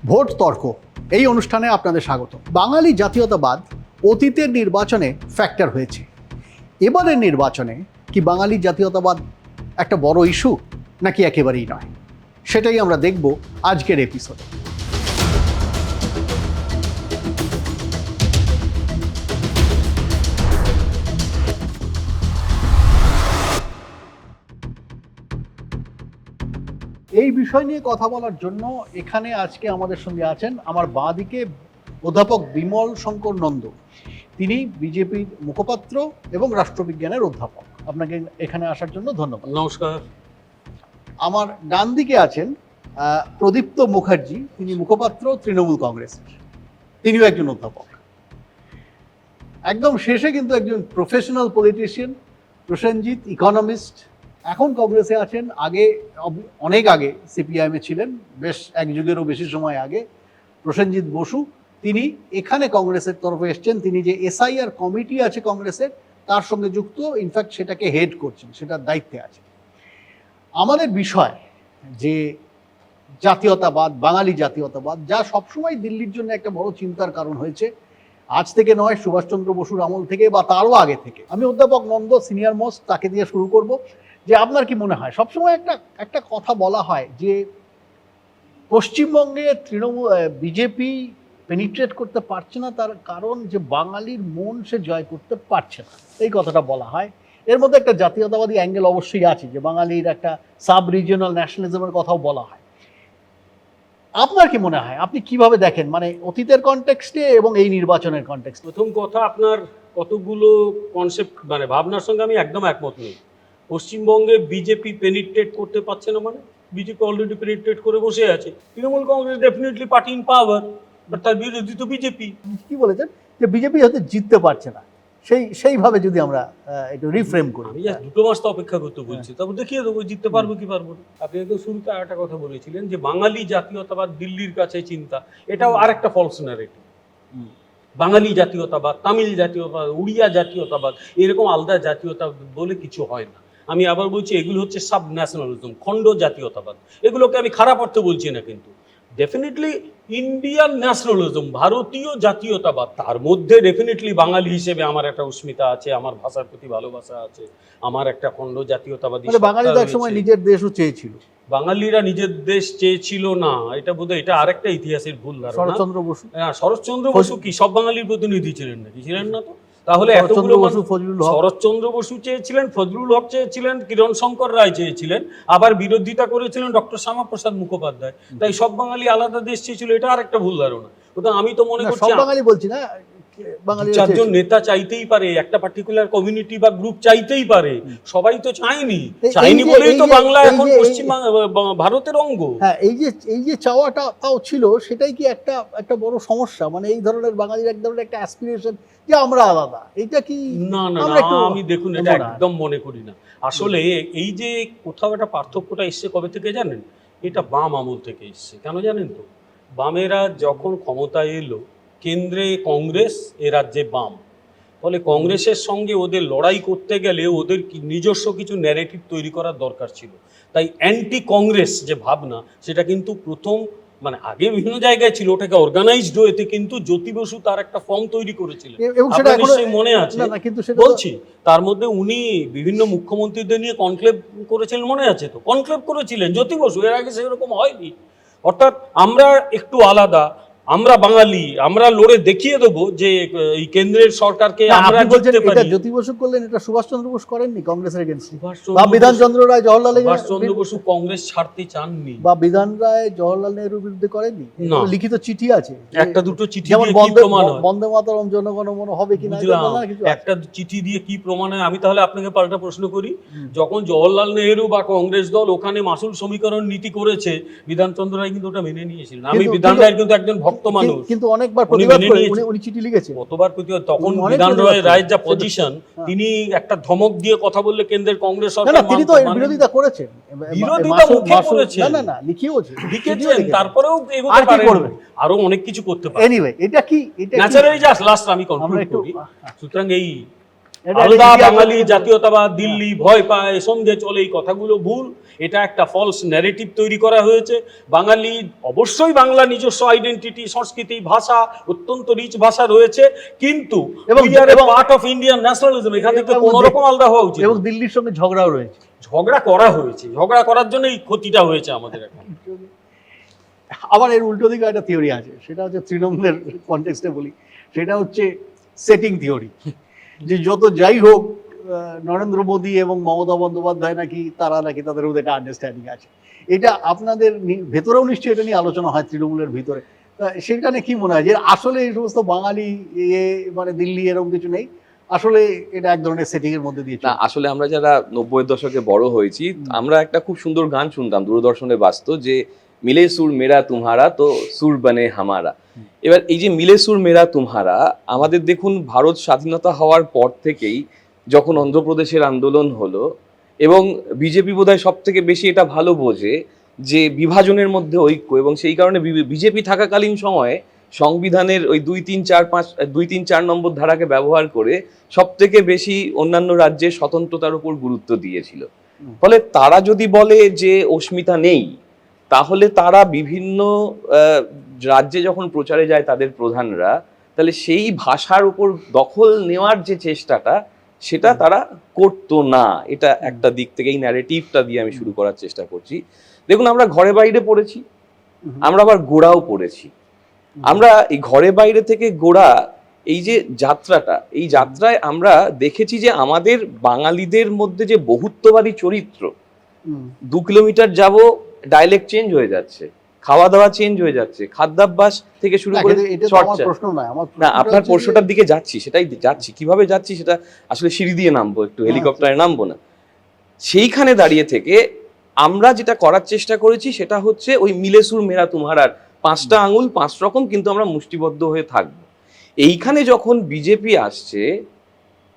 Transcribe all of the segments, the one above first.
Vote তর্ক এই অনুষ্ঠানে আপনাদের স্বাগত। বাঙালি জাতীয়তাবাদ অতীতের নির্বাচনে ফ্যাক্টর হয়েছে, এবারের নির্বাচনে কি বাঙালি জাতীয়তাবাদ একটা বড় ইস্যু নাকি একেবারেই নয়, সেটাই আমরা দেখব আজকের এপিসোডে। এই বিষয় নিয়ে কথা বলার জন্য এখানে আজকে আমাদের সঙ্গে আছেন আমার বাঁ দিকে অধ্যাপক বিমল শঙ্কর নন্দ। তিনি বিজেপির মুখপাত্র এবং রাষ্ট্রবিজ্ঞানের অধ্যাপক। আপনাকে এখানে আসার জন্য ধন্যবাদ। নমস্কার। আমার ডান দিকে আছেন প্রদীপ্ত মুখার্জি, তিনি মুখপাত্র তৃণমূল কংগ্রেসের, তিনিও একজন অধ্যাপক। একদম শেষে কিন্তু একজন প্রফেশনাল পলিটিশিয়ান প্রসেনজিৎ, ইকোনমিস্ট, এখন কংগ্রেসে আছেন, আগে অনেক আগে সিপিআইএমে ছিলেন, বেশ এক যুগেরও বেশি সময় আগে। প্রসেনজিৎ বসু, তিনি এখানে কংগ্রেসের তরফে এসছেন, তিনি যে এসআইআর কমিটি আছে কংগ্রেসের তার সঙ্গে যুক্ত, ইনফ্যাক্ট সেটাকে হেড করছেন, সেটার দায়িত্বে আছে। আমাদের বিষয় যে জাতীয়তাবাদ, বাঙালি জাতীয়তাবাদ, যা সবসময় দিল্লির জন্য একটা বড় চিন্তার কারণ হয়েছে, আজ থেকে নয়, সুভাষচন্দ্র বসুর আমল থেকে বা তারও আগে থেকে। আমি অধ্যাপক নন্দ সিনিয়র মোস্ট, তাকে দিয়ে শুরু করব। যে আপনার কি মনে হয়, সবসময় একটা কথা বলা হয় যে পশ্চিমবঙ্গে বিজেপি পেনিট্রেট করতে পারছে না, তার কারণ যে বাঙালির মন সে জয় করতে পারছে না, এই কথাটা বলা হয়। এর মধ্যে একটা জাতীয়তাবাদী অ্যাঙ্গেল অবশ্যই আছে, যে বাঙালির একটা সাব রিজিওনাল ন্যাশনালিজমের কথাও বলা হয়। আপনার কি মনে হয়, আপনি কিভাবে দেখেন, মানে অতীতের কনটেক্সটে এবং এই নির্বাচনের কনটেক্সটে? প্রথম কথা, আপনার কতগুলো কনসেপ্ট মানে ভাবনার সঙ্গে আমি একদম একমত নই। পশ্চিমবঙ্গে বিজেপি পেনিট্রেট করতে পারছে না, মানে বিজেপি অলরেডি পেনিট্রেট করে বসে আছে। Trinamool Congress definitely party in power, but তার বিরোধী তো বিজেপি। কি বলেছেন যে বিজেপি হয়তো জিততে পারছে না, সেইভাবে যদি আমরা একটু রিফ্রেম করি। আমি জাস্ট 2 মাস তো অপেক্ষা করতে বলছি, তারপর দেখিয়ে দেবো জিততে পারবো কি পারবো না। আপনি একদম শুরুতে আরেকটা কথা বলেছিলেন যে বাঙালি জাতীয়তাবাদ দিল্লির কাছে চিন্তা, এটাও আরেকটা ফলস ন্যারেটিভ। বাঙালি জাতীয়তাবাদ, তামিল জাতীয়তাবাদ, উড়িয়া জাতীয়তাবাদ, এরকম আলাদা জাতীয়তাবাদ বলে কিছু হয় না। আমি আবার বলছি, এগুলো হচ্ছে সাব ন্যাশনালিজম, খণ্ড জাতীয়তাবাদ। এগুলোকে আমি খারাপ অর্থে বলছি না, কিন্তু ডেফিনেটলি ইন্ডিয়ান ন্যাশনালিজম, ভারতীয় জাতীয়তাবাদ, তার মধ্যে ডেফিনেটলি বাঙালি হিসেবে আমার একটা অস্মিতা আছে, আমার ভাষার প্রতি ভালোবাসা আছে, আমার একটা খণ্ড জাতীয়তাবাদী। বাঙালিরা এক সময় নিজের দেশও চেয়েছিল। বাঙালিরা নিজের দেশ চেয়েছিল না, এটা বোধহয় এটা আরেকটা ইতিহাসের ভুল ধারণা। শরৎচন্দ্র বসু, হ্যাঁ, শরৎচন্দ্র বসু কি সব বাঙালির প্রতিনিধি ছিলেন নাকি? ছিলেন না তো। তাহলে শরৎচন্দ্র বসু চেয়েছিলেন, ফজলুল হক চেয়েছিলেন, কিরণ শঙ্কর রায় চেয়েছিলেন, আবার বিরোধিতা করেছিলেন ডক্টর শ্যামাপ্রসাদ মুখোপাধ্যায়। তাই সব বাঙালি আলাদা দেশ চেয়েছিল, এটা আর একটা ভুল ধারণা। ওটা আমি তো মনে করছি সব বাঙালি বলছি না, চারজন নেতা চাইতেই পারে, একটা পার্টিকুলার কমিউনিটি বা গ্রুপ চাইতেই পারে, সবাই তো চায়নি বলেই তো বাংলা এখন পশ্চিম ভারতের অঙ্গ। হ্যাঁ, এই যে চাওয়াটা তাও ছিল, সেটাই কি একটা বড় সমস্যা? মানে এই ধরনের বাঙালির এক ধরনের একটা অ্যাসপিরেশন যে আমরা আলাদা, এটা কি? না না, আমি দেখুন এটা একদম মনে করি না। আসলে এই যে কোথাও একটা পার্থক্যটা এসছে কবে থেকে জানেন? এটা বাম আমল থেকে এসছে। কেন জানেন তো? বামেরা যখন ক্ষমতায় এলো, কেন্দ্রে কংগ্রেস, এ রাজ্যে বাম, ফলে কংগ্রেসের সঙ্গে ওদের লড়াই করতে গেলে ওদের নিজস্ব কিছু ন্যারেটিভ তৈরি করার দরকার ছিল। তাই অ্যান্টি কংগ্রেস যে ভাবনা, সেটা কিন্তু প্রথম মানে আগে বিভিন্ন জায়গায় ছিল, ওটাকে অর্গানাইজড হয়েতে কিন্তু জ্যোতি বসু তার একটা ফর্ম তৈরি করেছিলেন, আপনার নিশ্চয়ই মনে আছে। বলছি, তার মধ্যে উনি বিভিন্ন মুখ্যমন্ত্রীদের নিয়ে কনক্লেভ করেছিলেন, মনে আছে তো? কনক্লেভ করেছিলেন জ্যোতি বসু, এর আগে সেরকম হয়নি। অর্থাৎ আমরা একটু আলাদা, আমরা বাঙালি, আমরা লড়ে দেখিয়ে দেবো যে এই কেন্দ্রের সরকারকে আমরা জিততে পারি। এটা জ্যোতি বসু করলেন, এটা সুভাষচন্দ্র বোস করেননি কংগ্রেসের এগেইনস্টে। বা বিধানচন্দ্র রায় জওহরলাল সুভাষচন্দ্র বসু কংগ্রেস ছাড়তে চাননি, বা বিধান রায় জওহরলাল নেহরুর বিরুদ্ধে করেননি। লিখিত চিঠি আছে, একটা দুটো চিঠি যেমন দিয়ে কি প্রমাণ হয়? বন্দে মাতরম জনগণ মন হবে কিনা, একটা চিঠি দিয়ে কি প্রমাণ হয়? আমি তাহলে আপনাকে পাল্টা প্রশ্ন করি, যখন জওহরলাল নেহরু বা কংগ্রেস দল ওখানে মাসুল সমীকরণ নীতি করেছে, বিধানচন্দ্র রায় কিন্তু ওটা মেনে নিয়েছিলেন। আমি বিধান রায়ের কিন্তু একজন ভক্ত মানুষ, কিন্তু অনেকবার প্রতিবাদ করে উনি চিঠি লিখেছেন, কতবার প্রতিবাদ। তখন বিধান রায়ের যা পজিশন, তিনি একটা ধমক দিয়ে কথা বললে কেন্দ্রের কংগ্রেস সরকার, তিনি তো বিরোধিতা করেছেন, বিরোধিতা মুখে করেছেন, না লিখেছেন, তারপরেও এগোতে পারেন, আরো অনেক কিছু করতে পারেন। এনিওয়ে, এটা কি ন্যাচারালি জাস্ট লাস্ট আমি কনক্লুড করি। সুতরাং এই এটা আলাদা ইতিহাস- বাঙালি জাতীয়তাবাদ, দিল্লি ভয় পায়, সঙ্গে চলে, এই কথাগুলো ভুল। এটা একটা ফলস ন্যারেটিভ তৈরি করা হয়েছে। বাঙালি অবশ্যই, বাংলা নিজস্ব আইডেন্টিটি, সংস্কৃতি, ভাষা, অত্যন্ত রিচ ভাষা রয়েছে, কিন্তু পার্ট অফ ইন্ডিয়ান ন্যাশনালিজম, এখান থেকে কোনো রকম আলাদা হওয়া উচিত। এবং দিল্লির সঙ্গে ঝগড়াও রয়েছে। ঝগড়া করা হয়েছে, ঝগড়া করার জন্য এই ক্ষতিটা হয়েছে আমাদের এখন। আবার এর উল্টো দিকে একটা থিওরি আছে, সেটা হচ্ছে তৃণমূলের কনটেক্সটে বলি, সেটা হচ্ছে সেটিং থিওরি, যে যত যাই হোক নরেন্দ্র মোদী এবং মমতা বন্দ্যোপাধ্যায় নাকি তাদের মধ্যে একটা আন্ডারস্ট্যান্ডিং আছে। এটা আপনাদের ভেতরেও নিশ্চয়ই এটা নিয়ে আলোচনা হয় তৃণমূলের ভিতরে। সেখানে কি মনে হয় যে আসলে এই সমস্ত বাঙালি মানে দিল্লি এরকম কিছু নেই, আসলে এটা এক ধরনের সেটিং এর মধ্যে দিয়ে না, আসলে আমরা যারা 90-এর দশকে বড় হয়েছি, আমরা একটা খুব সুন্দর গান শুনতাম দূরদর্শনে বাজতো, যে মিলে সুর মেরা তুমহারা তো সুর বানে হামারা। এবার এই যে মিলে সুর মেরা তুমহারা, আমাদের দেখুন ভারত স্বাধীনতা হওয়ার পর থেকেই যখন অন্ধ্রপ্রদেশের আন্দোলন হলো, এবং বিজেপি বোধহয় সব থেকে বেশি এটা ভালো বোঝে যে বিভাজনের মধ্যে ঐক্য, এবং সেই কারণে বিজেপি থাকাকালীন সময়ে সংবিধানের ওই 2-3-4 নম্বর ধারাকে ব্যবহার করে সব থেকে বেশি অন্যান্য রাজ্যের স্বতন্ত্রতার উপর গুরুত্ব দিয়েছিল। ফলে তারা যদি বলে যে অস্মিতা নেই, তাহলে তারা বিভিন্ন রাজ্যে যখন প্রচারে যায় তাদের প্রধানরা, তাহলে সেই ভাষার উপর দখল নেওয়ার যে চেষ্টাটা, সেটা তারা করতো না। এটা একটা দিক থেকে এই ন্যারেটিভটা দিয়ে আমি শুরু করার চেষ্টা করছি। দেখুন, আমরা ঘরে বাইরে পড়েছি, আমরা আবার গোড়াও পড়েছি। আমরা এই ঘরে বাইরে থেকে গোড়া, এই যে যাত্রাটা, এই যাত্রায় আমরা দেখেছি যে আমাদের বাঙালিদের মধ্যে যে বহুত্ববাদী চরিত্র, 2 কিলোমিটার যাব ডায়ালেক্ট চেঞ্জ হয়ে যাচ্ছে, খাওয়া দাওয়া চেঞ্জ হয়ে যাচ্ছে, খাদ্যাভ্যাস থেকে শুরু করে প্রশ্ন নয় আমার, না, আপনার প্রশ্নটার দিকে যাচ্ছি, সেটাই যাচ্ছি। কিভাবে যাচ্ছি সেটা আসলে সিঁড়ি দিয়ে নামবো, একটু হেলিকপ্টারে নামবো না। সেইখানে দাঁড়িয়ে থেকে আমরা যেটা করার চেষ্টা করেছি সেটা হচ্ছে ওই মিলে সুর মেরা তুমহারার 5টা আঙুল 5 রকম, কিন্তু আমরা মুষ্টিবদ্ধ হয়ে থাকবো। এইখানে যখন বিজেপি আসছে,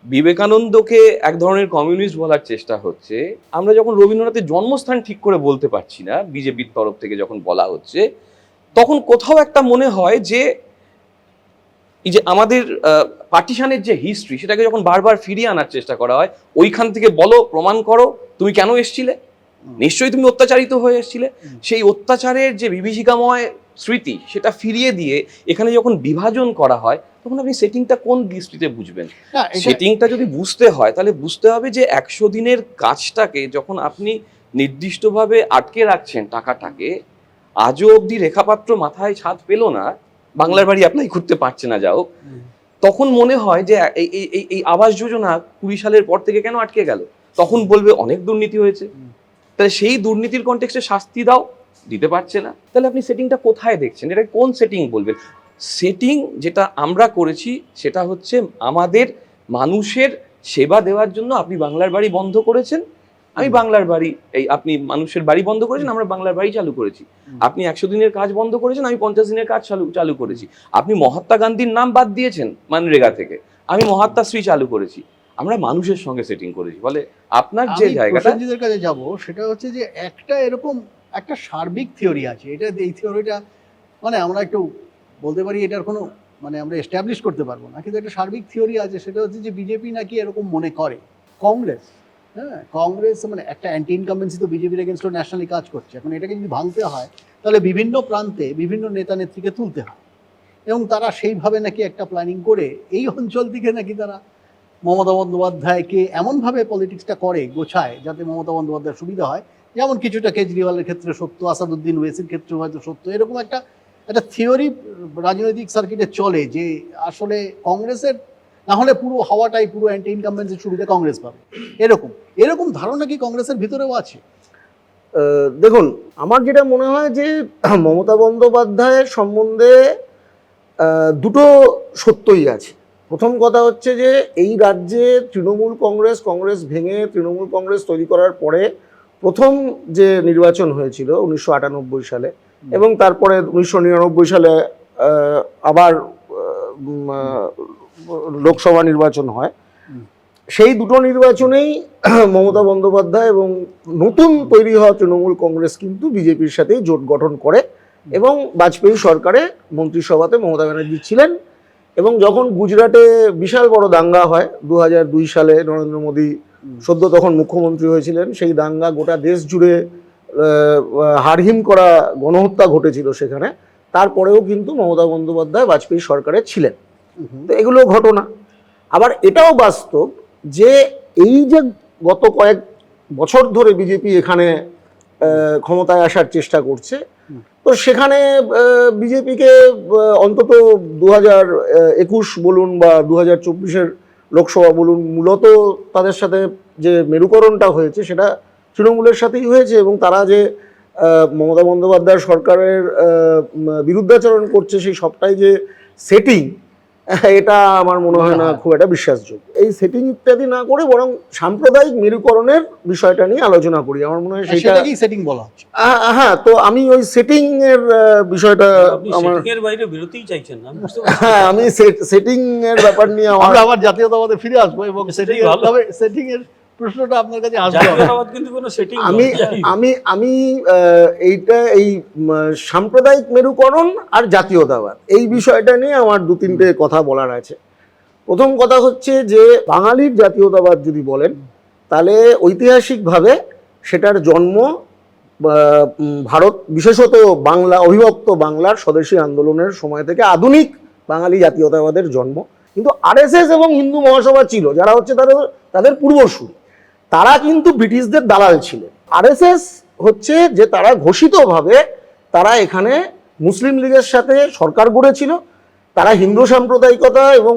বিবেকানন্দকে এক ধরনের কমিউনিস্ট বলার চেষ্টা হচ্ছে, আমরা যখন রবীন্দ্রনাথের জন্মস্থান ঠিক করে বলতে পারছি না বিজেপির তরফ থেকে যখন বলা হচ্ছে, তখন কোথাও একটা মনে হয় যে এই যে আমাদের পার্টিশনের যে হিস্ট্রি, সেটাকে যখন বারবার ফিরিয়ে আনার চেষ্টা করা হয়, ওইখান থেকে বলো, প্রমাণ করো তুমি কেন এসছিলে, নিশ্চয়ই তুমি অত্যাচারিত হয়ে এসেছিলে। সেই অত্যাচারের যে বিভীষিকাময় স্মৃতি, সেটা ফিরিয়ে দিয়ে এখানে যখন বিভাজন করা হয়, তখন আপনি সেটিংটা কোন দৃষ্টিতে বুঝবেন? সেটিংটা যদি বুঝতে হয়, তাহলে বুঝতে হবে যে 100 দিনের কাজটাকে যখন আপনি নির্দিষ্টভাবে আটকে রাখছেন টাকাটাকে, আজও অবধি রেখাপাত্র মাথায় ছাদ পেল না, বাংলার বাড়ি অ্যাপ্লাই করতে পারছে না, যাও, তখন মনে হয় যে এই আবাস যোজনা 20 সালের পর থেকে কেন আটকে গেল? তখন বলবে অনেক দুর্নীতি হয়েছে। তাহলে সেই দুর্নীতির কনটেক্সটে শাস্তি দাও, দিতে পারছে না, তাহলে আপনি সেটিংটা কোথায় দেখছেন? এটা কোন সেটিং বলবেন? সেটিং যেটা আমরা করেছি সেটা হচ্ছে আমাদের মানুষের সেবা দেওয়ার জন্য আপনি বাংলার বাড়ি বন্ধ করেছেন, আমি বাংলার বাড়ি, আপনি মানুষের বাড়ি বন্ধ করেছেন, আমরা বাংলার বাড়ি চালু করেছি। আপনি 100 দিনের কাজ বন্ধ করেছেন, আমি 50 দিনের কাজ চালু করেছি। আপনি মহাত্মা গান্ধীর নাম বাদ দিয়েছেন মানরেগা থেকে, আমি মহাত্মা শ্রী চালু করেছি। আমরা মানুষের সঙ্গে সেটিং করেছি। বলে আপনার যে জায়গাটা কাছে যাব, সেটা হচ্ছে যে একটা এরকম একটা সার্বিক থিওরি আছে, এটা এই থিওরিটা মানে আমরা একটু বলতে পারি এটার কোনো মানে আমরা এস্টাবলিশ করতে পারবো না, কিন্তু একটা সার্বিক থিওরি আছে, সেটা হচ্ছে যে বিজেপি নাকি এরকম মনে করে কংগ্রেস মানে একটা অ্যান্টি ইনকামবেন্সি তো বিজেপির এগেনস্টে ন্যাশনালি কাজ করছে। এখন এটাকে যদি ভাঙতে হয়, তাহলে বিভিন্ন প্রান্তে বিভিন্ন নেতা নেত্রীকে তুলতে হয়, এবং তারা সেইভাবে নাকি একটা প্ল্যানিং করে এই অঞ্চল থেকে নাকি তারা মমতা বন্দ্যোপাধ্যায়কে এমনভাবে পলিটিক্সটা করে, গোছায়, যাতে মমতা বন্দ্যোপাধ্যায়ের সুবিধা হয়। যেমন কিছুটা কেজরিওয়ালের ক্ষেত্রে সত্য, আসাদুদ্দিন ওয়েসির ক্ষেত্রে হয়তো সত্য, এরকম একটা থিওরি রাজনৈতিক সার্কিটে চলে, যে আসলে কংগ্রেসের না হলে পুরো হাওয়াটাই, পুরো অ্যান্টি ইনকামবেন্সির সুবিধা কংগ্রেস পাবে, এরকম ধারণা কি কংগ্রেসের ভিতরেও আছে? দেখুন, আমার যেটা মনে হয় যে মমতা বন্দ্যোপাধ্যায়ের সম্বন্ধে দুটো সত্যই আছে। প্রথম কথা হচ্ছে যে এই রাজ্যে কংগ্রেস ভেঙে তৃণমূল কংগ্রেস তৈরি করার পরে প্রথম যে নির্বাচন হয়েছিল 1998 সালে, এবং তারপরে 1999 সালে আবার লোকসভা নির্বাচন হয়। সেই দুটো নির্বাচনেই মমতা বন্দ্যোপাধ্যায় এবং নতুন তৈরি হওয়া তৃণমূল কংগ্রেস কিন্তু বিজেপির সাথেই জোট গঠন করে, এবং বাজপেয়ী সরকারে মন্ত্রিসভাতে মমতা ব্যানার্জি ছিলেন, এবং যখন গুজরাটে বিশাল বড় দাঙ্গা হয় 2002 সালে, নরেন্দ্র মোদী সদ্য তখন মুখ্যমন্ত্রী হয়েছিলেন, সেই দাঙ্গা গোটা দেশ জুড়ে হাড়হিম করা গণহত্যা ঘটেছিল সেখানে, তারপরেও কিন্তু মমতা বন্দ্যোপাধ্যায় বাজপেয়ী সরকারে ছিলেন। তো এগুলো ঘটনা। আবার এটাও বাস্তব যে এই যে গত কয়েক বছর ধরে বিজেপি এখানে ক্ষমতায় আসার চেষ্টা করছে, তো সেখানে বিজেপিকে অন্তত 2021 বলুন বা 2024-এর লোকসভা বলুন, মূলত তাদের সাথে যে মেরুকরণটা হয়েছে সেটা তৃণমূলের সাথেই হয়েছে, এবং তারা যে মমতা বন্দ্যোপাধ্যায় সরকারের বিরুদ্ধাচরণ করছে সেই সবটাই যে সেটিং, এটা আমার মনে হয় না খুব একটা বিশ্বাসযোগ্য। এই সেটিং ইত্যাদি না করে বরং সাম্প্রদায়িক মেরুকরণের বিষয়টা নিয়ে আলোচনা করি, আমার মনে হয় সেটাকেই সেটিং বলা হচ্ছে। হ্যাঁ, তো আমি ওই সেটিং এর বিষয়টা আমার এর বাইরে বিরতিই চাইছেন না, হ্যাঁ, আমি সেটিং এর ব্যাপার নিয়ে আমরা আবার জাতীয়তাবাদে ফিরে আসবো এবং সেটিং এর প্রশ্নটা আপনার কাছে আসবে। জাতীয়তাবাদ কিন্তু কোনো সেটিং আমি এইটা এই সাম্প্রদায়িক মেরুকরণ আর জাতীয়তাবাদ এই বিষয়টা নিয়ে আমার 2-3টে কথা বলার আছে। প্রথম কথা হচ্ছে যে বাঙালির জাতীয়তাবাদ যদি বলেন তাহলে ঐতিহাসিকভাবে সেটার জন্ম ভারত, বিশেষত বাংলা, অবিভক্ত বাংলার স্বদেশী আন্দোলনের সময় থেকে আধুনিক বাঙালি জাতীয়তাবাদের জন্ম। কিন্তু আরএসএস এবং হিন্দু মহাসভা ছিল, যারা হচ্ছে তাদের পূর্বসূরি, তারা কিন্তু ব্রিটিশদের দালাল ছিলেন। আরএসএস হচ্ছে যে তারা ঘোষিতভাবে তারা এখানে মুসলিম লীগের সাথে সরকার গড়েছিল, তারা হিন্দু সাম্প্রদায়িকতা এবং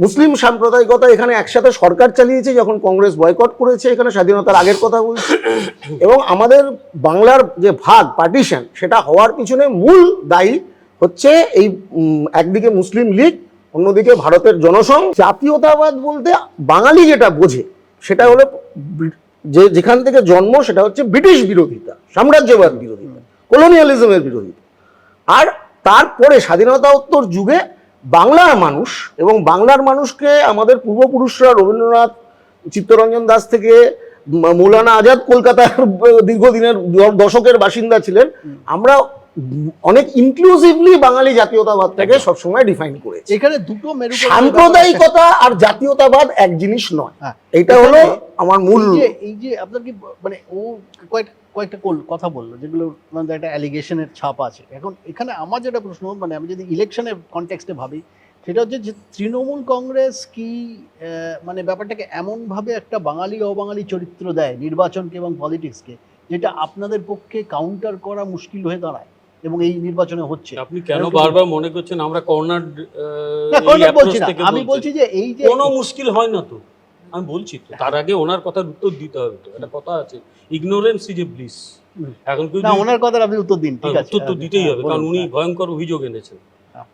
মুসলিম সাম্প্রদায়িকতা এখানে একসাথে সরকার চালিয়েছে যখন কংগ্রেস বয়কট করেছে, এখানে স্বাধীনতার আগের কথা বলছি। এবং আমাদের বাংলার যে ভাগ, পার্টিশন, সেটা হওয়ার পিছনে মূল দায়ী হচ্ছে এই একদিকে মুসলিম লীগ, অন্যদিকে ভারতের জনসংঘ। জাতীয়তাবাদ বলতে বাঙালি যেটা বোঝে সেটা হলো যেখান থেকে জন্ম সেটা হচ্ছে ব্রিটিশ বিরোধিতা, সাম্রাজ্যবাদ বিরোধিতা, কলোনিয়ালিজমের বিরোধিতা। আর তারপরে স্বাধীনতা-উত্তর যুগে বাংলার মানুষ এবং বাংলার মানুষকে আমাদের পূর্বপুরুষরা, রবীন্দ্রনাথ, চিত্তরঞ্জন দাস থেকে মৌলানা আজাদ কলকাতার দীর্ঘদিনের দশকের বাসিন্দা ছিলেন, আমরা অনেক ইনক্লুসিভলি বাঙালি জাতীয়তাবাদটাকে সবসময় ডিফাইন করেছি। এখানে দুটো সাম্প্রদায়িকতা আর জাতীয়তাবাদ এক জিনিস নয়, এটা হলো আমার মূল। এই যে আপনার কি মানে ও কয়েকটা কথা বললো যেগুলো মানে একটা অ্যালিগেশনের ছাপ আছে। এখন এখানে আমার যেটা প্রশ্ন, মানে আমি যদি ইলেকশনের কনটেক্সটে ভাবি, সেটা হচ্ছে যে তৃণমূল কংগ্রেস কি মানে ব্যাপারটাকে এমনভাবে একটা বাঙালি অবাঙালি চরিত্র দেয় নির্বাচনকে এবং পলিটিক্সকে, যেটা আপনাদের পক্ষে কাউন্টার করা মুশকিল হয়ে দাঁড়ায় এবং এই নির্বাচনে হচ্ছে। আপনি কেন বারবার মনে করছেন আমরা কর্নার? বলছি না, আমি বলছি যে এই যে কোনো মুশকিল হয় না তো, আমি বলছি তো, তার আগে ওনার কথার উত্তর দিতে হবে তো। একটা কথা আছে, ইগনোরেন্স ইজ এ ব্লিস। এখন না, ওনার কথার আপনি উত্তর দিন, ঠিক আছে? উত্তর তো দিতেই হবে, কারণ উনি ভয়ঙ্কর অভিযোগ এনেছেন।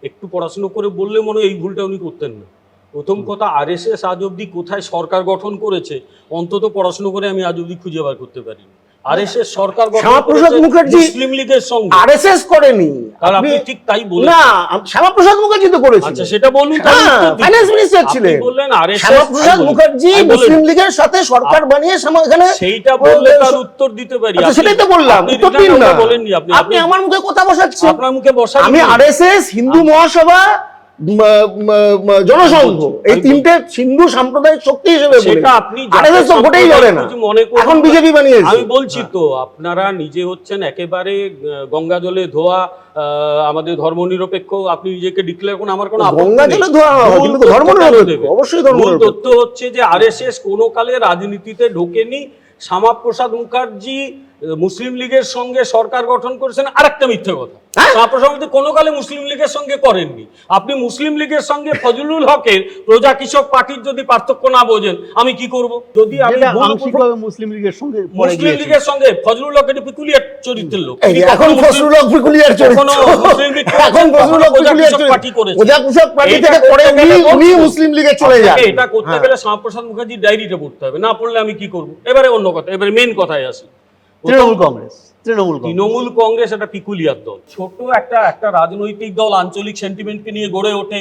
একটু পড়াশোনা করে বললে মনে হয় এই ভুলটা উনি করতেন না। প্রথম কথা, আরএসএস আজ অব্দি কোথায় সরকার গঠন করেছে অন্তত পড়াশোনা করে আমি আজ অব্দি খুঁজে বার করতে পারিনি। আরএসএস সরকার শ্যামাপ্রসাদ মুখার্জি মুসলিম লীগের সঙ্গে, আরএসএস করেনি। আর আপনি ঠিক তাই বলেন না, শ্যামাপ্রসাদ মুখার্জি তো করেছিল। আচ্ছা, সেটা বলুন। ফাইন্যান্স মিনিস্টার ছিলেন, বললেন আরএসএস। শ্যামাপ্রসাদ মুখার্জি মুসলিম লীগের সাথে সরকার বানিয়ে এখানে সেইটা বললে তার উত্তর দিতে পারি। সেটাই তো বললাম, উত্তর দিন না। বলেননি আপনি আমার মুখে কথা বসাচ্ছেন। আপনার মুখে বসাই আমি আরএসএস, হিন্দু মহাসভা, জনসংঘ, এই তিনটে হিন্দু সাম্প্রদায়িক শক্তি হিসেবে সেটা আপনি আরএসএস তো ভোটেই ধরে না, এখন বিজেপি বানিয়েছে। আমি বলছি তো, আপনারা নিজে হচ্ছেন একেবারে গঙ্গা জলে ধোয়া আমাদের ধর্মনিরপেক্ষ। আপনি নিজেকে ডিক্লেয়ার করুন, আমার কোনো গঙ্গা জলে ধোয়া কিন্তু ধর্মনিরপেক্ষ, অবশ্যই ধর্মনিরপেক্ষ। তথ্য হচ্ছে যে আরএসএস কোনো কালে রাজনীতিতে ঢোকেনি। শ্যামাপ্রসাদ মুখার্জি মুসলিম লীগের সঙ্গে সরকার গঠন করেছেন, আরেকটা মিথ্যে কথা। শ্যামাপ্রসাদ মুখার্জি কোনো কালে মুসলিম লীগের সঙ্গে করেননি। আপনি মুসলিম লীগের সঙ্গে ফজলুল হকের প্রজা কৃষক পার্টির যদি পার্থক্য না বোঝেন, আমি কি করব? যদি আমি মুসলিম লীগের সঙ্গে ফজলুল হকের পিকুলিয়ার চরিত্রের লোক, এখন ফজলুল হক পিকুলিয়ার চরিত্র, এখন ফজলুল হক পিকুলিয়ার পার্টি করেছে, প্রজা কৃষক পার্টি থেকে পরে উনি মুসলিম লীগে চলে যান। এটা করতে গেলে শ্যামাপ্রসাদ মুখার্জির ডায়েরিটা পড়তে হবে, না পড়লে আমি কি করব? এবারে অন্য কথা, এবারে মেন কথায় আসি। তৃণমূল কংগ্রেস একটা পিকুলিয়ার দল, ছোট একটা রাজনৈতিক দল, আঞ্চলিক সেন্টিমেন্টকে নিয়ে গড়ে ওঠে।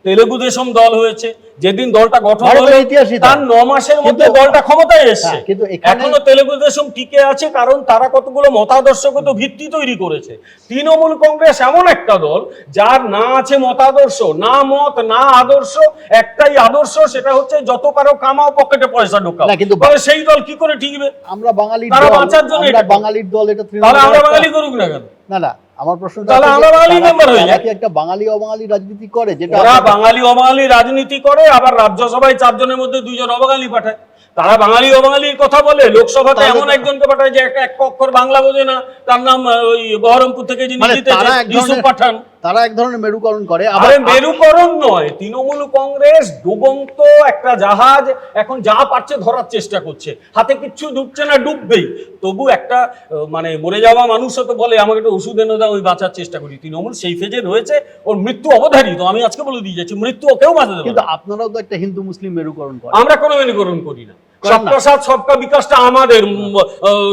তেলেগু দেশম দল হয়েছে, যেদিন দলটা গঠন হলো ভারতের ইতিহাসই তার 9 মাসের মধ্যে কিন্তু- দলটা ক্ষমতায় এসেছে। হ্যাঁ, কিন্তু এখানে- এখনো তেলেগু দেশম টিকে আছে কারণ তারা কতগুলো মতাদর্শগত ভিত্তি তৈরি করেছে। তৃণমূল কংগ্রেস এমন একটা দল যার না আছে মতাদর্শ, না মত, না আদর্শ, একটাই আদর্শ, সেটা হচ্ছে যত পারো কামাও, পকেটে পয়সা ঢোকাও। না, কিন্তু তাহলে সেই দল কি করে টিকবে? আমরা বাঙালির তারা দল, বাঁচার জন্য আমরা এটা- বাঙালির দল, এটা তাহলে তৃণমূলের আমরা একটা- বাঙালি করুক না কেন? না না, আমার প্রশ্ন তাহলে আমরা বাঙালি member হয়ে যাই। কি একটা বাঙালি অবাঙালি রাজনীতি করে, যেটা ওরা বাঙালি অবাঙালি রাজনীতি করে, আবার রাজ্যসভায় 4 জনের মধ্যে 2 জন অবাঙালি পাঠায়। তারা বাঙালি অবাঙালির কথা বলে, লোকসভাতে তাহলে- এমন একজনকে পাঠায় যে এক অক্ষর বাংলা বোঝে না, তার নাম ওই বহরমপুর থেকে যিনি মানে জিতেছে তারা এক ইউসুফ ধরনের- পাঠান। তারা এক ধরনের মেরুকরণ করে। আরে মেরুকরণ নয়, তৃণমূল কংগ্রেস ডুবন্ত একটা জাহাজ, এখন যা পারছে ধরার চেষ্টা করছে, হাতে কিচ্ছু ঢুকছে না, ডুববেই। তবু একটা মানে মরে যাওয়া মানুষও তো বলে আমাকে একটু ওষুধ এনে দাও, ওই বাঁচার চেষ্টা করি। তৃণমূল সেই ফেজে রয়েছে, ওর মৃত্যু অবধারিত। আমি আজকে বলে দিয়ে যাচ্ছি, মৃত্যু ওকেও বাঁচাতে কিন্তু পারে। আপনারাও তো একটা হিন্দু মুসলিম মেরুকরণ করে। আমরা কোনো মেরুকরণ করি না। করেন না। সবকা সাথ সবকা বিকাশটা আমাদের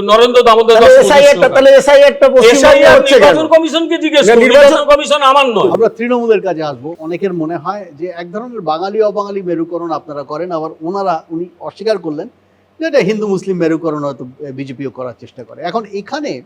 নরেন্দ্র দামোদর দাস তাহলে SIR টা পশ্চিমবঙ্গে হচ্ছে কেন? নির্বাচন কমিশনকে জিজ্ঞেস করুন, নির্বাচন- নির্বাচন কমিশন আমার নয়। আমরা তৃণমূলের কাছে আসবো। অনেকের মনে হয় যে এক ধরনের বাঙালি অবাঙালি মেরুকরণ আপনারা করেন, আবার উনি অস্বীকার করলেন যে এটা হিন্দু মুসলিম মেরুকরণ হয়তো বিজেপিও করার চেষ্টা করে। এখন এখানে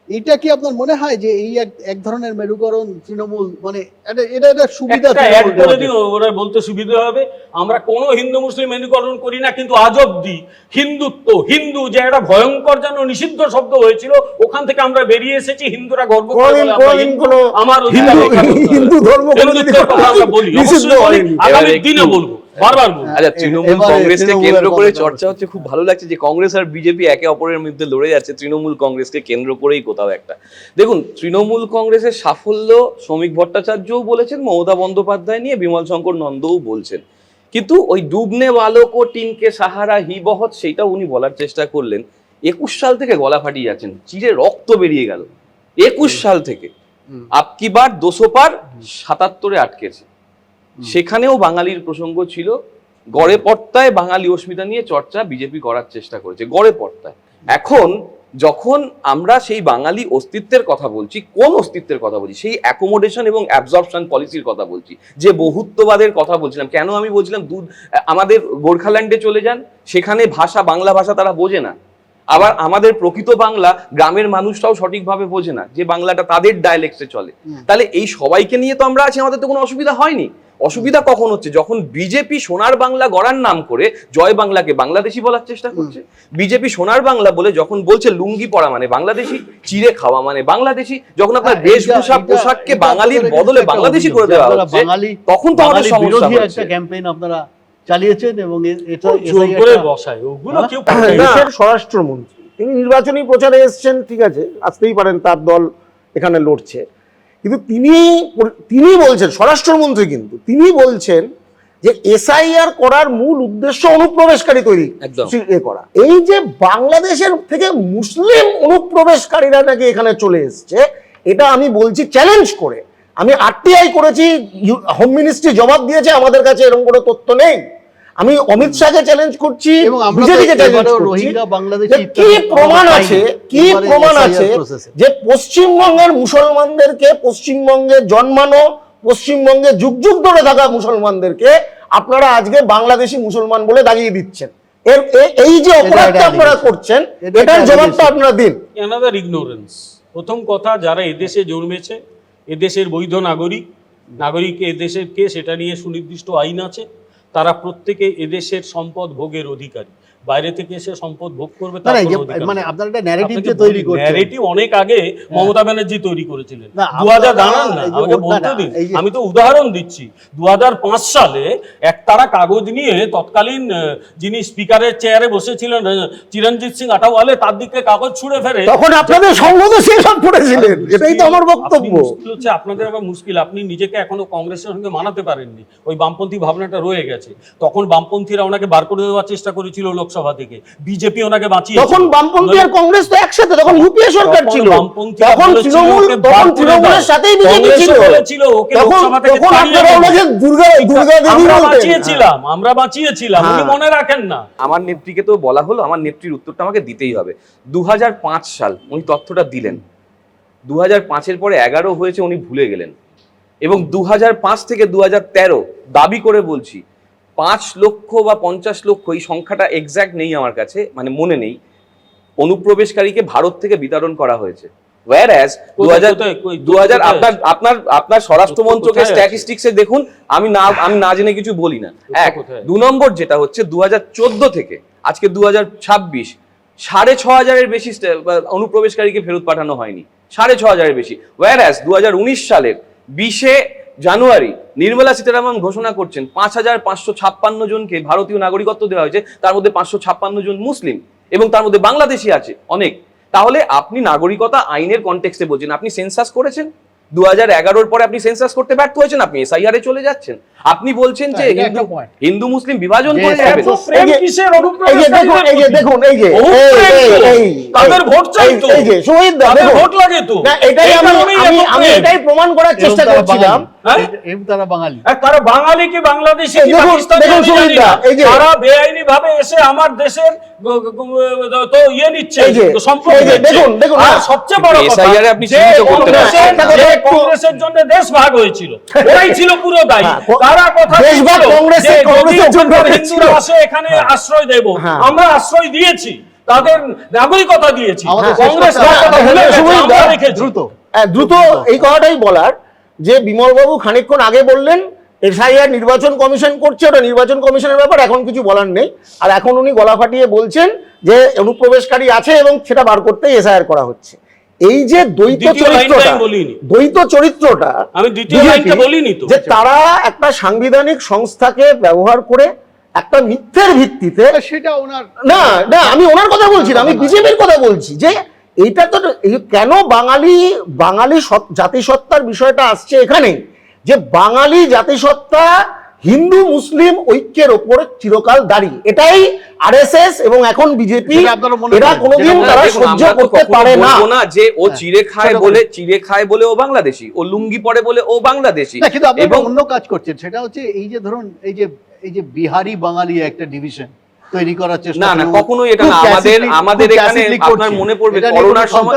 এটা কি আপনার মনে হয় যে এই এক ধরনের মেরুকরণ তৃণমূল মানে এটা সুবিধা একটা অ্যাড তৃণমূল করে দেওয়ার দিও, ওরা বলতে সুবিধা হবে। আমরা কোনো হিন্দু মুসলিম মেরুকরণ করি না, কিন্তু আজ অব্দি হিন্দুত্ব, হিন্দু যে একটা ভয়ঙ্কর যেন নিষিদ্ধ শব্দ হয়েছিল, ওখান থেকে আমরা বেরিয়ে এসেছি। হিন্দুরা গর্ব করে বলে আমরা কোনদিন হিন্দু, কোনো আমার অধিকার হিন্দু- রক্ষা করতে হবে। হিন্দু ধর্ম কোনোদিন হিন্দুত্বের কথা আমরা বলি, নিষিদ্ধ অবশ্যই বলি, হয়নি। আগামী এবার দিনে একটু- বলবো, বারবার বলবো। আচ্ছা, তৃণমূল এবারে কংগ্রেসকে তৃণমূলের কেন্দ্র করে কথাটা চর্চা হচ্ছে, খুব ভালো লাগছে যে কংগ্রেস আর বিজেপি একে অপরের মধ্যে লড়ে যাচ্ছে, তৃণমূল কংগ্রেসকে কেন্দ্র করেই কোথাও একটা। দেখুন, তৃণমূল কংগ্রেসের সাফল্য শ্রমিক ভট্টাচার্যও বলেছেন, মমতা বন্দ্যোপাধ্যায় নিয়ে বিমল শঙ্কর নন্দও বলছেন, কিন্তু ওই ডুবনে বালক ও টিনকে সাহারা হি বহত, সেইটা উনি বলার চেষ্টা করলেন। 21 সাল থেকে গলা ফাটিয়ে যাচ্ছেন, চিরে রক্ত বেরিয়ে গেল 21 সাল থেকে। আপকি বার 200 পার 77-এ আটকেছে, সেখানেও বাঙালির প্রসঙ্গ ছিল। গড়ে পর্তায় বাঙালি অস্মিতা নিয়ে চর্চা বিজেপি করার চেষ্টা করেছে, গড়ে পর্তায়। এখন যখন আমরা সেই বাঙালি অস্তিত্বের কথা বলছি, কোন অস্তিত্বের কথা বলছি? সেই অ্যাকোমোডেশন এবং অ্যাবজর্পশন পলিসির কথা বলছি, যে বহুত্ববাদের কথা বলছিলাম। কেন আমি বলছিলাম আমাদের গোর্খাল্যান্ডে চলে যান, সেখানে ভাষা, বাংলা ভাষা তারা বোঝে না। আবার আমাদের প্রকৃত বাংলা গ্রামের মানুষরাও সঠিকভাবে বোঝে না, যে বাংলাটা তাদের ডায়ালেক্টে চলে। তাহলে এই সবাইকে নিয়ে তো আমরা আছি, আমাদের তো কোনো অসুবিধা হয়নি। অসুবিধা কখন হচ্ছে? যখন বিজেপি সোনার বাংলা গড়ার নাম করে জয় বাংলাকে বাংলাদেশি বলার চেষ্টা করছে। বিজেপি সোনার বাংলা বলে যখন বলছে লুঙ্গি পরা মানে বাংলাদেশি, চিড়ে খাওয়া মানে বাংলাদেশি, যখন আপনার বেশভূষা পোশাককে বাঙালির বদলে বাংলাদেশি করে দেওয়া হচ্ছে, তখন তো আমাদের সমস্যা বিরোধী হচ্ছে। একটা ক্যাম্পেইন আপনারা চালিয়েছেন এবং এটা জোর SIR করে টা- বসায়, ওগুলো কেউ দেশের স্বরাষ্ট্রমন্ত্রী তিনি নির্বাচনী প্রচারে এসেছেন, ঠিক আছে, আসতেই পারেন, তার দল এখানে লড়ছে, কিন্তু তিনি বলছেন, স্বরাষ্ট্রমন্ত্রী কিন্তু তিনি বলছেন যে SIR করার মূল উদ্দেশ্য অনুপ্রবেশকারী তৈরি একদম। করা। এই যে বাংলাদেশের থেকে মুসলিম অনুপ্রবেশকারীরা নাকি এখানে চলে এসছে, এটা আমি বলছি চ্যালেঞ্জ করে। আমি RTI করেছি, হোম মিনিস্ট্রি জবাব দিয়েছে আমাদের কাছে এরকম কোনো তথ্য নেই। আমি অমিত শাহকে চ্যালেঞ্জ করছি, এবং আমরা বিজেপিকে তো চ্যালেঞ্জ এবারেও করছি, রোহিঙ্গা বাংলাদেশি যে কি ইত্যাদি প্রমাণ আমরা আছে, পাইনি। কি এবারে প্রমাণ SIR আছে process-এ। যে পশ্চিমবঙ্গের মুসলমানদেরকে, পশ্চিমবঙ্গে জন্মানো, পশ্চিমবঙ্গে যুগ যুগ ধরে থাকা মুসলমানদেরকে আপনারা আজকে বাংলাদেশি মুসলমান বলে দাগিয়ে দিচ্ছেন। এই যে অপরাধটা আপনারা করছেন, এটার জবাবটা আপনারা দিন। Another ignorance. প্রথম কথা, যারা এদেশে জন্মেছে, এদেশের বৈধ নাগরিক এদেশের কে সেটা নিয়ে সুনির্দিষ্ট আইন আছে, তারা প্রত্যেকে এদেশের সম্পদ ভোগের অধিকারী। বাইরে থেকে এসে সম্পদ ভোগ করবে না, তার না, এই যে কোনো অধিকার মানে নেই। আপনারা একটা ন্যারেটিভ আপনাকে যে তৈরি বলি, করছেন, ন্যারেটিভ অনেক আগে মমতা ব্যানার্জি তৈরি করেছিলেন। না, 2000 আপনারা দাঁড়ান না, এই যে আমাকে না, বলতে না, দিন। এই যে- আমি তো উদাহরণ দিচ্ছি। 2005 সালে একতারা কাগজ নিয়ে তৎকালীন যিনি স্পিকারের চেয়ারে বসেছিলেন চিরঞ্জিত সিং আটাওয়ালে, তার দিকে কাগজ ছুঁড়ে ফেলে। তখন আপনাদের সংগঠন সব পড়েছিলেন, এটাই তো আমার বক্তব্য। মুশকিল হচ্ছে আপনাদের আবার মুশকিল, আপনি নিজেকে এখনো কংগ্রেসের সঙ্গে মানাতে পারেননি। ওই বামপন্থী ভাবনাটা রয়ে গেছে। তখন বামপন্থীরা ওনাকে বার করে দেওয়ার চেষ্টা করেছিল লোকসভা থেকে, বিজেপি ওনাকে বাঁচিয়ে। তখন বামপন্থী আর কংগ্রেস তো একসাথে, তখন ইউপিএ সরকার ছিল, বামপন্থীরা তখন বলেছিল তৃণমূল, ওকে তখন বার করে তৃণমূলের দাও। সাথেই বিজেপি কংগ্রেসও ছিল, বলেছিল ওকে তখন লোকসভা থেকে তখন তাড়িয়ে আপনারা দিন। ওনাকে দুর্গা দেবী আমরা বলতেন। বাঁচিয়েছিলাম, আমরা বাঁচিয়েছিলাম, উনি হ্যাঁ। মনে রাখেন না। আমার নেত্রীকে তো বলা হলো, আমার নেত্রীর উত্তরটা আমাকে দিতেই হবে। 2005 সাল উনি তথ্যটা দিলেন, 2005-এর পরে 11 হয়েছে, উনি ভুলে গেলেন। এবং 2005 থেকে 2013 দাবি করে বলছি 5 লক্ষ বা 50 লক্ষ, এই সংখ্যাটা এক্স্যাক্ট নেই আমার কাছে, মানে মনে নেই, অনুপ্রবেশকারীকে ভারত থেকে বিতরণ করা হয়েছে। whereas 2000 আপনার স্বরাষ্ট্র মন্ত্রকের স্ট্যাটিস্টিক্সে দেখুন, আমি না জেনে কিছু বলি না। এক, 2 নম্বর যেটা হচ্ছে 2014 থেকে আজকে 2026 6,500-এর বেশি অনুপ্রবেশকারীকে ফেরত পাঠানো হয়নি, 6,500-এর বেশি। whereas 2019 সালের 20 জানুয়ারি নির্মলা সীতারামন ঘোষণা করছেন 5,556 জনকে ভারতীয় নাগরিকত্ব দেওয়া হয়েছে, তার মধ্যে 556 জন মুসলিম এবং তার মধ্যে বাংলাদেশি আছে অনেক। তাহলে আপনি নাগরিকতা আইনের কনটেক্সটে বলছেন, আপনি সেন্সাস করেছেন 2011-র পরে, আপনি সেন্সাস করতে ব্যর্থ হয়েছেন, আপনি এসআইআর এ চলে যাচ্ছেন, আপনি বলছেন যে হিন্দু মুসলিম বিভাজন করে যাবেন। দেখুন এই যে তাদের ভোট চাই তো, শহীদ দা, তাদের ভোট লাগে তো, এটাই আমি এটাই প্রমাণ করার চেষ্টা করছিলাম। তারা বাঙালি, তারা বাঙালি কি বাংলাদেশি কি পাকিস্তানি, তারা বেআইনি ভাবে এসে আমার দেশের তো ইয়ে নিচ্ছে সম্পর্ক। দেখুন সবচেয়ে বড় কথা, এসআইআর আপনি চিহ্নিত করতে পারছেন, কংগ্রেসের জন্য দেশ ভাগ হয়েছিল, ওরাই ছিল পুরো দায়ী। তারা কথা হিন্দুরা আসে এখানে আশ্রয় দেব, আমরা আশ্রয় দিয়েছি, তাদের নাগরিকতা দিয়েছি। কংগ্রেস দ্রুত এই কথাটাই বলার যে বিমল বাবু খানিকক্ষণ আগে বললেন এসআইআর নির্বাচন কমিশন করছে, ওটা নির্বাচন কমিশনের ব্যাপার, এখন কিছু বলার নেই। আর এখন উনি গলা ফাটিয়ে বলছেন যে অনুপ্রবেশকারী আছে এবং সেটা বার করতেই এসআইআর করা হচ্ছে। এই যে দ্বৈত চরিত্রটা আমি দ্বিতীয় লাইনটা বলিনি তো, যে তারা একটা সাংবিধানিক সংস্থাকে ব্যবহার করে একটা মিথ্যের ভিত্তিতে, সেটা ওনার না না আমি ওনার কথা বলছি না, আমি বিজেপির কথা বলছি, যে এইটা তো কেন বাঙালি জাতিসত্তার বিষয়টা আসছে এখানে, যে বাঙালি জাতিসত্তা হিন্দু মুসলিম ঐক্যের ওপরে চিরকাল দাঁড়িয়ে, এটাই আরএসএস এবং এখন বিজেপি এরা কোনোদিন তারা সহ্য করতে পারে না। যে ও চিড়ে খায় বলে ও বাংলাদেশি, ও লুঙ্গি পরে বলে ও বাংলাদেশি। কিন্তু আপনি অন্য কাজ করছেন, সেটা হচ্ছে এই যে ধরুন এই যে বিহারি বাঙালি একটা ডিভিশন তৈরি করার চেষ্টা, না কখনোই এটা না। আমাদের এখানে আপনার মনে পড়বে করোনার সময়,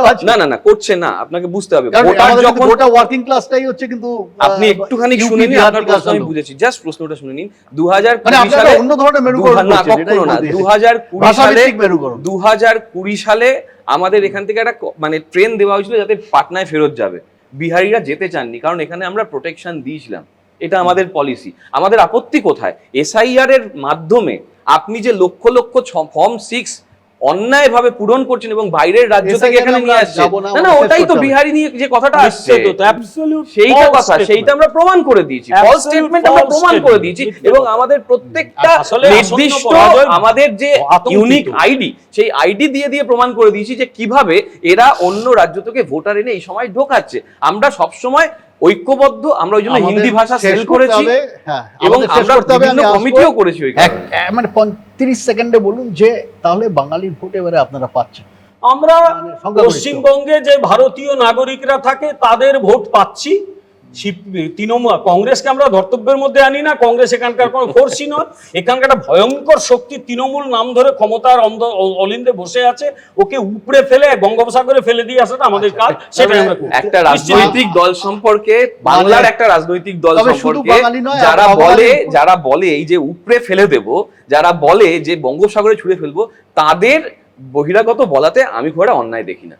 না করছে না, আপনাকে বুঝতে হবে ভোটার যখন গোটা ওয়ার্কিং ক্লাসটাই হচ্ছে, কিন্তু আপনি একটুখানি শুনে নিন, আপনার প্রশ্ন আমি বুঝেছি, জাস্ট প্রশ্নটা শুনে নিন। 2020 সালে অন্য ধরনের মেরুকরণ না, কখনো না, 2020 সালে আমাদের এখান থেকে একটা মানে ট্রেন দেওয়া হয়েছিল যাতে পাটনায় ফেরত যাবে, বিহারিরা যেতে চাননি, কারণ এখানে আমরা প্রোটেকশন দিয়েছিলাম, এটা আমাদের পলিসি। আমাদের আপত্তি কোথায়? এসআইআর এর মাধ্যমে আপনি যে লক্ষ লক্ষ ফর্ম 6 অন্যায় ভাবে পূরণ করছেন এবং বাইরের রাজ্য থেকে এখানে নিয়ে আসছেন, না ওটাই তো বিহারি নিয়ে যে কথাটা আসছে, সেইটা আমরা প্রমাণ করে দিয়েছি, ফলস স্টেটমেন্ট আমরা প্রমাণ করে দিয়েছি, এবং আমাদের প্রত্যেকটা নির্দিষ্ট আমাদের যে ইউনিক আইডি, সেই আইডি দিয়ে প্রমাণ করে দিয়েছি যে কিভাবে এরা অন্য রাজ্য থেকে ভোটার এনে এই সময় ঢোকাচ্ছে। আমরা সব সময় ঐক্যবদ্ধ, আমরা ওই জন্য হিন্দি ভাষা সেল করেছি এবং আমরা বিভিন্ন কমিটিও করেছি। মানে 35 সেকেন্ডে বলুন যে তাহলে বাঙালির ভোট এবারে আপনারা পাচ্ছেন। আমরা পশ্চিমবঙ্গে যে ভারতীয় নাগরিকরা থাকে তাদের ভোট পাচ্ছি। তৃণমূল কংগ্রেসকে আমরা ধর্তব্যের মধ্যে আনি না, কংগ্রেস এখানকার কোনো ফোর্সই নয়, এখানকার একটা ভয়ঙ্কর শক্তি তৃণমূল নাম ধরে ক্ষমতার অলিন্দে বসে আছে, ওকে উপড়ে ফেলে বঙ্গোপসাগরে ফেলে দিয়ে আসাটা আমাদের কাজ। সেটাই আমরা করি। একটা রাজনৈতিক দল সম্পর্কে, বাংলার একটা রাজনৈতিক দল সম্পর্কে যারা বলে এই যে উপড়ে ফেলে দেব, যারা বলে যে বঙ্গোপসাগরে ছুঁড়ে ফেলবো, তাদের বহিরাগত বলাতে আমি খুব একটা অন্যায় দেখি না।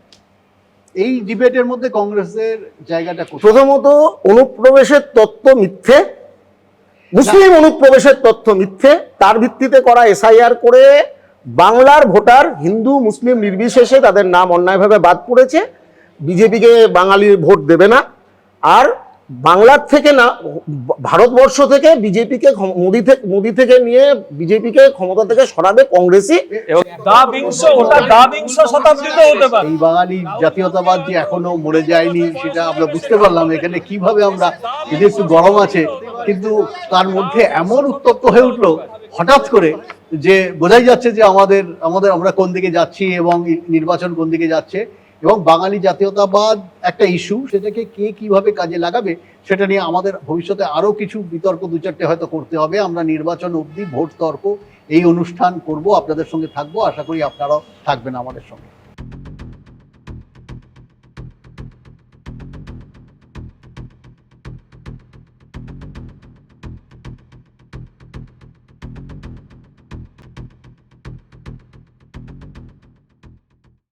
এই ডিবেটের মধ্যে কংগ্রেসের জায়গাটা প্রথমত অনুপ্রবেশের তত্ত্ব মিথ্যে, মুসলিম অনুপ্রবেশের তথ্য মিথ্যে, তার ভিত্তিতে করা এসআইআর করে বাংলার ভোটার হিন্দু মুসলিম নির্বিশেষে তাদের নাম অন্যায়ভাবে বাদ পড়েছে। বিজেপিকে বাঙালির ভোট দেবে না, আর বাংলার থেকে না ভারতবর্ষ থেকে বিজেপিকে মোদি থেকে নিয়ে বিজেপিকে ক্ষমতা থেকে সরাবে কংগ্রেসই। এই বাঙালি জাতীয়তাবাদ যে এখনো মরে যায়নি সেটা আমরা বুঝতে পারলাম এখানে কিভাবে। আমরা যদি একটু গরম আছে কিন্তু তার মধ্যে এমন উত্তপ্ত হয়ে উঠলো হঠাৎ করে যে বোঝাই যাচ্ছে যে আমরা কোন দিকে যাচ্ছি এবং নির্বাচন কোন দিকে যাচ্ছে, এবং বাঙালি জাতীয়তাবাদ একটা ইস্যু, সেটাকে কে কিভাবে কাজে লাগাবে সেটা নিয়ে আমাদের ভবিষ্যতে আরো কিছু বিতর্ক 2-4টে হয়তো করতে হবে। আমরা নির্বাচন অবধি ভোট তর্ক এই অনুষ্ঠান করব, আপনাদের সঙ্গে থাকবো, আশা করি আপনারাও থাকবেন আমাদের সঙ্গে।